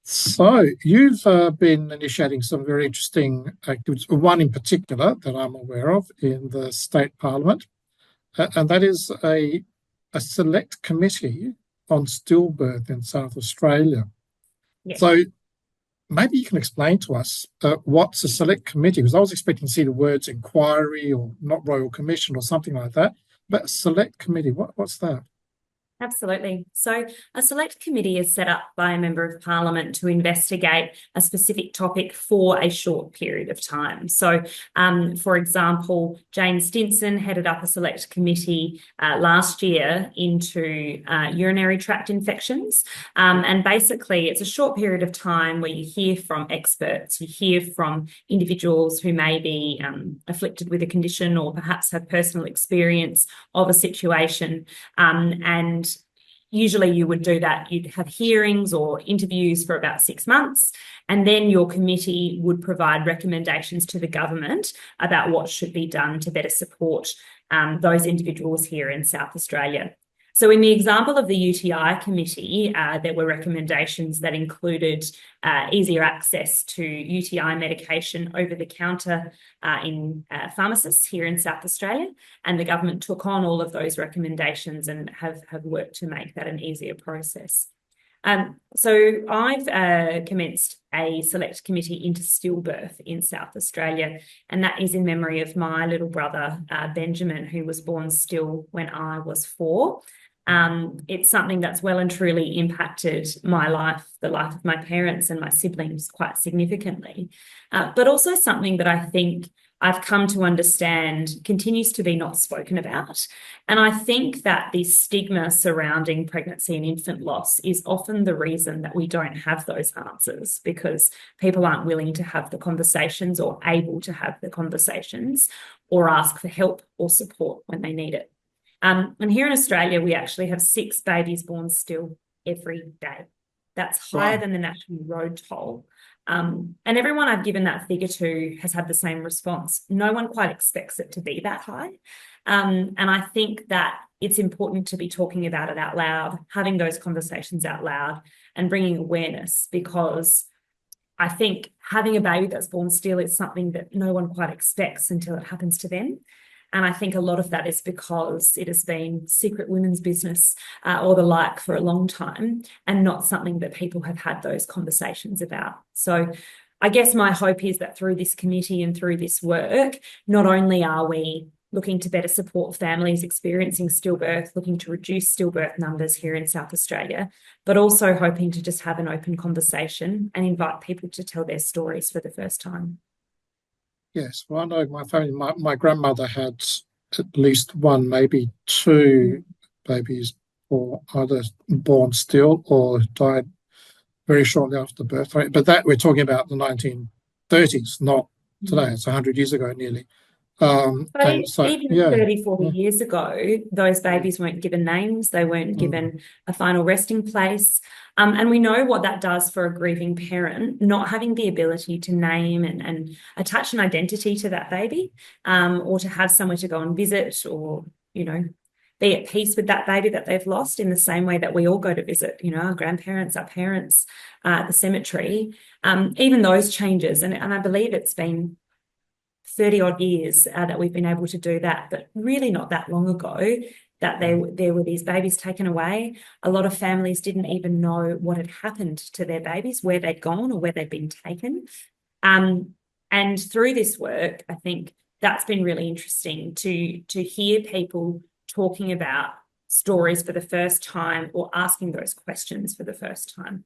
So you've been initiating some very interesting activities, one in particular that I'm aware of in the state parliament, and that is a select committee on stillbirth in South Australia. Yes. So maybe you can explain to us what's a select committee, because I was expecting to see the words inquiry or not royal commission or something like that, but a select committee, what's that? Absolutely. So a select committee is set up by a member of parliament to investigate a specific topic for a short period of time. So, for example, Jayne Stinson headed up a select committee last year into urinary tract infections. And basically, it's a short period of time where you hear from experts, you hear from individuals who may be afflicted with a condition or perhaps have personal experience of a situation, and usually you would do that. You'd have hearings or interviews for about 6 months, and then your committee would provide recommendations to the government about what should be done to better support those individuals here in South Australia. So in the example of the UTI committee, there were recommendations that included easier access to UTI medication over the counter in pharmacists here in South Australia. And the government took on all of those recommendations and have worked to make that an easier process. So I've commenced a select committee into stillbirth in South Australia, and that is in memory of my little brother, Benjamin, who was born still when I was 4. It's something that's well and truly impacted my life, the life of my parents and my siblings quite significantly, but also something that I think I've come to understand continues to be not spoken about. And I think that the stigma surrounding pregnancy and infant loss is often the reason that we don't have those answers, because people aren't willing to have the conversations or able to have the conversations or ask for help or support when they need it. And here in Australia, we actually have 6 babies born still every day. That's higher than the national road toll. And everyone I've given that figure to has had the same response. No one quite expects it to be that high. And I think that it's important to be talking about it out loud, having those conversations out loud and bringing awareness, because I think having a baby that's born still is something that no one quite expects until it happens to them. And I think a lot of that is because it has been secret women's business or the like for a long time, and not something that people have had those conversations about. So I guess my hope is that through this committee and through this work, not only are we looking to better support families experiencing stillbirth, looking to reduce stillbirth numbers here in South Australia, but also hoping to just have an open conversation and invite people to tell their stories for the first time. Yes, well, I know my family, my grandmother had at least one, maybe 2 babies, or either born still or died very shortly after birth. But that we're talking about the 1930s, not today. It's 100 years ago nearly. But So, even yeah, 30, 40 years ago, those babies weren't given names. They weren't given a final resting place. And we know what that does for a grieving parent, not having the ability to name and attach an identity to that baby, or to have somewhere to go and visit, or, be at peace with that baby that they've lost, in the same way that we all go to visit, our grandparents, our parents, at the cemetery. Even those changes. And I believe it's been 30 odd years that we've been able to do that, but really not that long ago that there were these babies taken away. A lot of families didn't even know what had happened to their babies, where they'd gone or where they'd been taken. And through this work, I think that's been really interesting to hear people talking about stories for the first time, or asking those questions for the first time.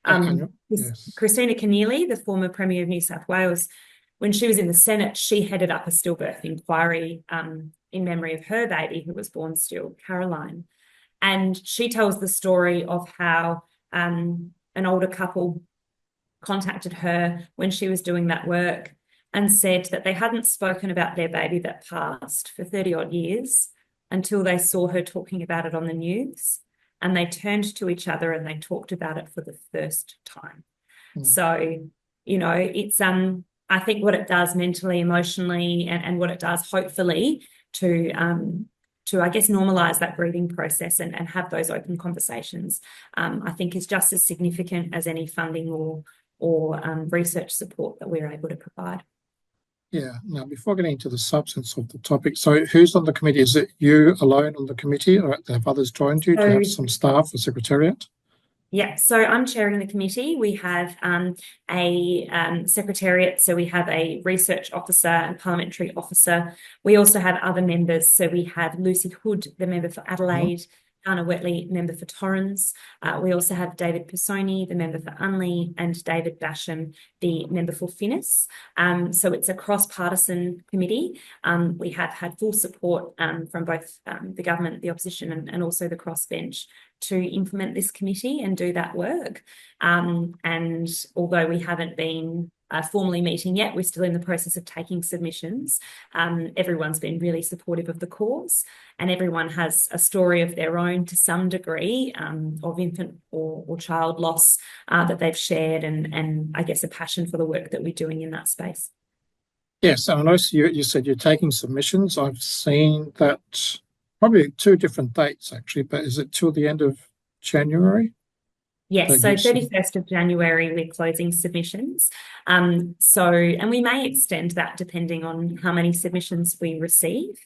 yes. Kristina Keneally, the former Premier of New South Wales, when she was in the Senate, she headed up a stillbirth inquiry in memory of her baby who was born still, Caroline. And she tells the story of how an older couple contacted her when she was doing that work and said that they hadn't spoken about their baby that passed for 30 odd years until they saw her talking about it on the news. And they turned to each other and they talked about it for the first time. So, it's I think what it does mentally, emotionally, and what it does hopefully to I guess, normalise that grieving process and have those open conversations, I think is just as significant as any funding or research support that we're able to provide. Yeah. Now, before getting into the substance of the topic, so who's on the committee? Is it you alone on the committee, or have others joined you? Do you have some staff or secretariat? Yeah, so I'm chairing the committee. We have a secretariat, so we have a research officer and parliamentary officer. We also have other members. So we have Lucy Hood, the member for Adelaide, Anna Wortley, member for Torrens. We also have David Pisoni, the member for Unley, and David Basham, the member for Finnis. So it's a cross-partisan committee. We have had full support from both the government, the opposition, and also the crossbench to implement this committee and do that work. And although we haven't been formally meeting yet, we're still in the process of taking submissions. Everyone's been really supportive of the cause, and everyone has a story of their own to some degree of infant or child loss that they've shared, and I guess a passion for the work that we're doing in that space. Yes, and I know you said you're taking submissions. I've seen that probably 2 different dates actually, but is it till the end of January? Yes, so 31st of January, we're closing submissions. And we may extend that depending on how many submissions we receive.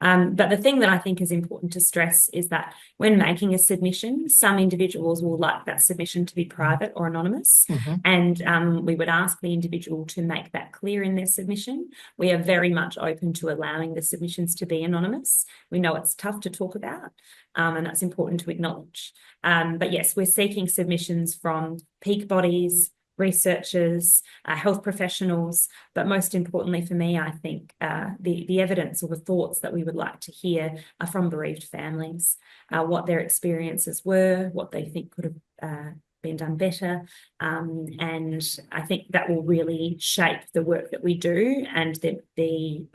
But the thing that I think is important to stress is that when making a submission, some individuals will like that submission to be private or anonymous. And we would ask the individual to make that clear in their submission. We are very much open to allowing the submissions to be anonymous. We know it's tough to talk about, and that's important to acknowledge. But yes, we're seeking submissions from peak bodies, researchers, health professionals, but most importantly for me, I think the evidence or the thoughts that we would like to hear are from bereaved families, what their experiences were, what they think could have been done better, and I think that will really shape the work that we do and the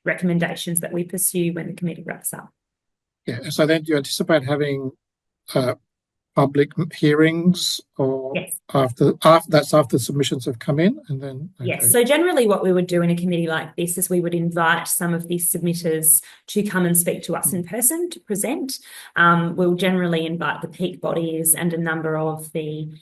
recommendations that we pursue when the committee wraps up. Yeah, so then do you anticipate having public hearings, or yes. after submissions have come in, and then Yes, so generally what we would do in a committee like this is we would invite some of these submitters to come and speak to us in person to present. We'll generally invite the peak bodies and a number of the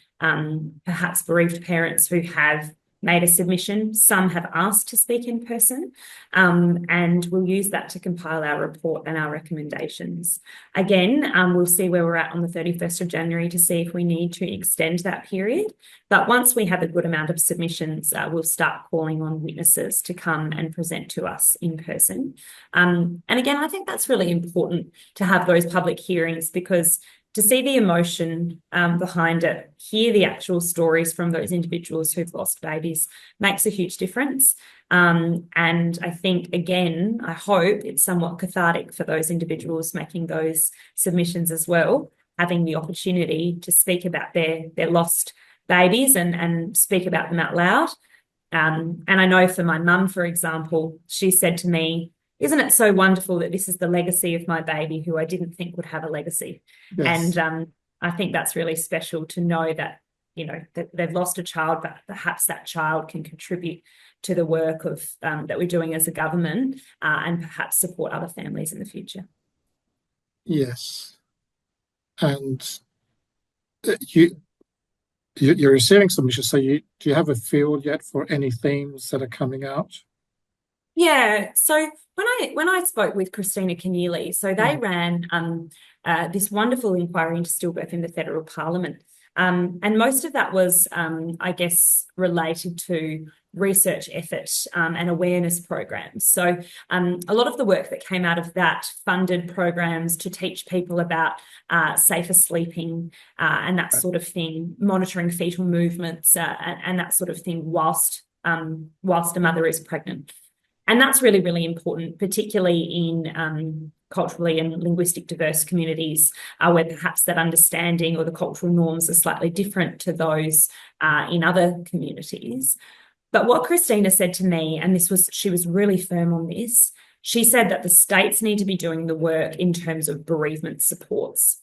perhaps bereaved parents who have made a submission. Some have asked to speak in person, and we'll use that to compile our report and our recommendations. Again, we'll see where we're at on the 31st of January to see if we need to extend that period. But once we have a good amount of submissions, we'll start calling on witnesses to come and present to us in person. And again, I think that's really important to have those public hearings, because to see the emotion behind it, hear the actual stories from those individuals who've lost babies makes a huge difference. And I think, again, I hope it's somewhat cathartic for those individuals making those submissions as well, having the opportunity to speak about their lost babies and speak about them out loud. And I know for my mum, for example, she said to me, "Isn't it so wonderful that this is the legacy of my baby who I didn't think would have a legacy?" Yes. And I think that's really special to know that, you know, that they've lost a child, but perhaps that child can contribute to the work of that we're doing as a government, and perhaps support other families in the future. Yes. And you're receiving submissions, so do you have a feel yet for any themes that are coming out? Yeah, so when I spoke with Kristina Keneally, so they ran this wonderful inquiry into stillbirth in the federal parliament. And most of that was, I guess, related to research effort and awareness programs. So a lot of the work that came out of that funded programs to teach people about safer sleeping and that sort of thing, monitoring fetal movements and that sort of thing whilst a mother is pregnant. And that's really, really important, particularly in culturally and linguistic diverse communities where perhaps that understanding or the cultural norms are slightly different to those in other communities. But what Kristina said to me, and she was really firm on this, she said that the states need to be doing the work in terms of bereavement supports.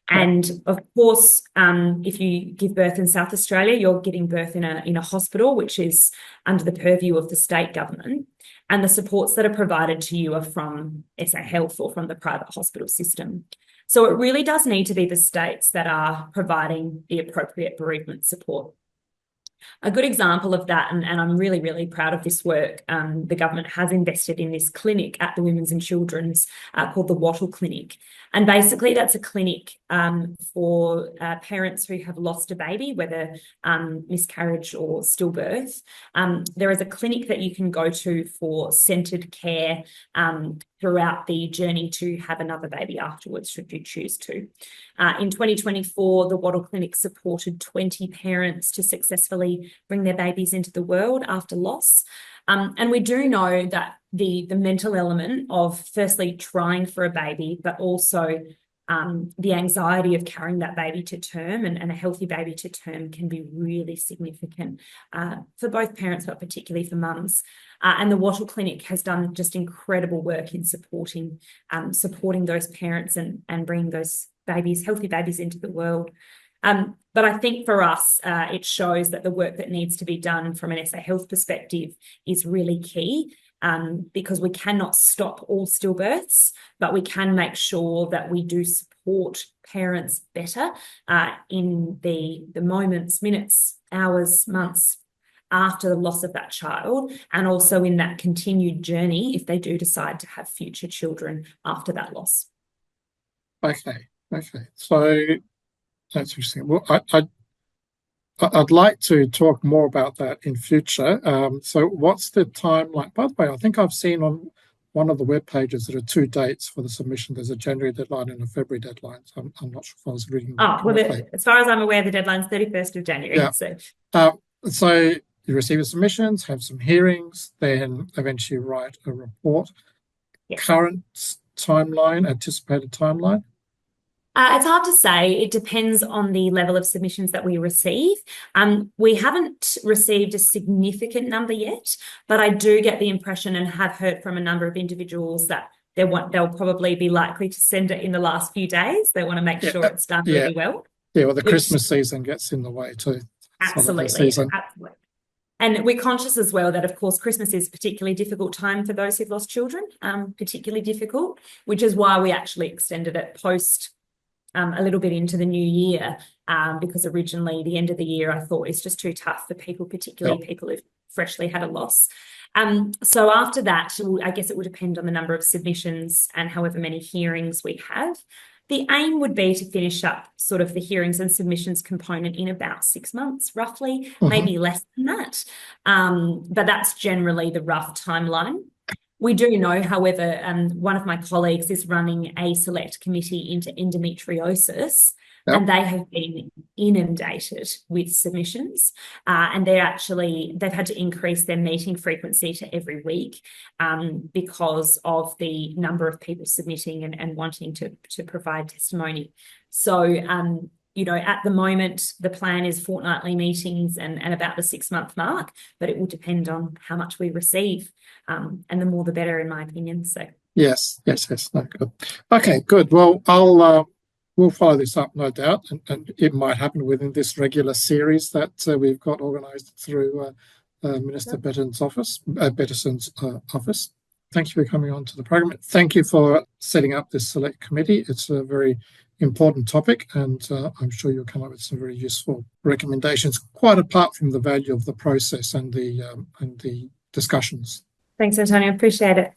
And of course, if you give birth in South Australia, you're giving birth in a hospital, which is under the purview of the state government. And the supports that are provided to you are from SA Health or from the private hospital system. So it really does need to be the states that are providing the appropriate bereavement support. A good example of that, and I'm really, really proud of this work, the government has invested in this clinic at the Women's and Children's called the Wortley Clinic. And basically that's a clinic for parents who have lost a baby, whether miscarriage or stillbirth. There is a clinic that you can go to for centred care throughout the journey to have another baby afterwards, should you choose to. In 2024, the Wortley Clinic supported 20 parents to successfully bring their babies into the world after loss. And we do know that the mental element of firstly trying for a baby, but also the anxiety of carrying that baby to term and a healthy baby to term can be really significant for both parents, but particularly for mums. And the Wortley Clinic has done just incredible work in supporting those parents and bringing those babies, healthy babies, into the world. But I think for us, it shows that the work that needs to be done from an SA Health perspective is really key, because we cannot stop all stillbirths, but we can make sure that we do support parents better in the moments, minutes, hours, months after the loss of that child, and also in that continued journey if they do decide to have future children after that loss. Okay. So that's interesting. Well, I'd like to talk more about that in future. So what's the timeline? By the way, I think I've seen on one of the web pages there are 2 dates for the submission. There's a January deadline and a February deadline. So I'm not sure if I was reading that correctly. As far as I'm aware, the deadline's 31st of January. Yeah. So you receive the submissions, have some hearings, then eventually write a report. Yes. Current timeline, anticipated timeline? It's hard to say. It depends on the level of submissions that we receive. We haven't received a significant number yet, but I do get the impression and have heard from a number of individuals that they'll probably be likely to send it in the last few days. They want to make sure it's done really well. Yeah, well, the Christmas season gets in the way too. Absolutely. And we're conscious as well that, of course, Christmas is a particularly difficult time for those who've lost children, particularly difficult, which is why we actually extended it post a little bit into the new year, because originally the end of the year I thought is just too tough for people, particularly people who've freshly had a loss. So after that, I guess it would depend on the number of submissions and however many hearings we have. The aim would be to finish up sort of the hearings and submissions component in about 6 months, roughly, maybe less than that. But that's generally the rough timeline. We do know, however, one of my colleagues is running a select committee into endometriosis, and they have been inundated with submissions, and they've had to increase their meeting frequency to every week because of the number of people submitting and wanting to provide testimony. So, at the moment, the plan is fortnightly meetings and about the 6-month mark, but it will depend on how much we receive, and the more the better, in my opinion. So yes, no, good. Okay, good. Well, we'll follow this up, no doubt, and it might happen within this regular series that we've got organised through Minister Bettison's office. Thank you for coming on to the program. Thank you for setting up this select committee. It's a very important topic, and I'm sure you'll come up with some very useful recommendations, quite apart from the value of the process and the discussions. Thanks, Antonio. Appreciate it.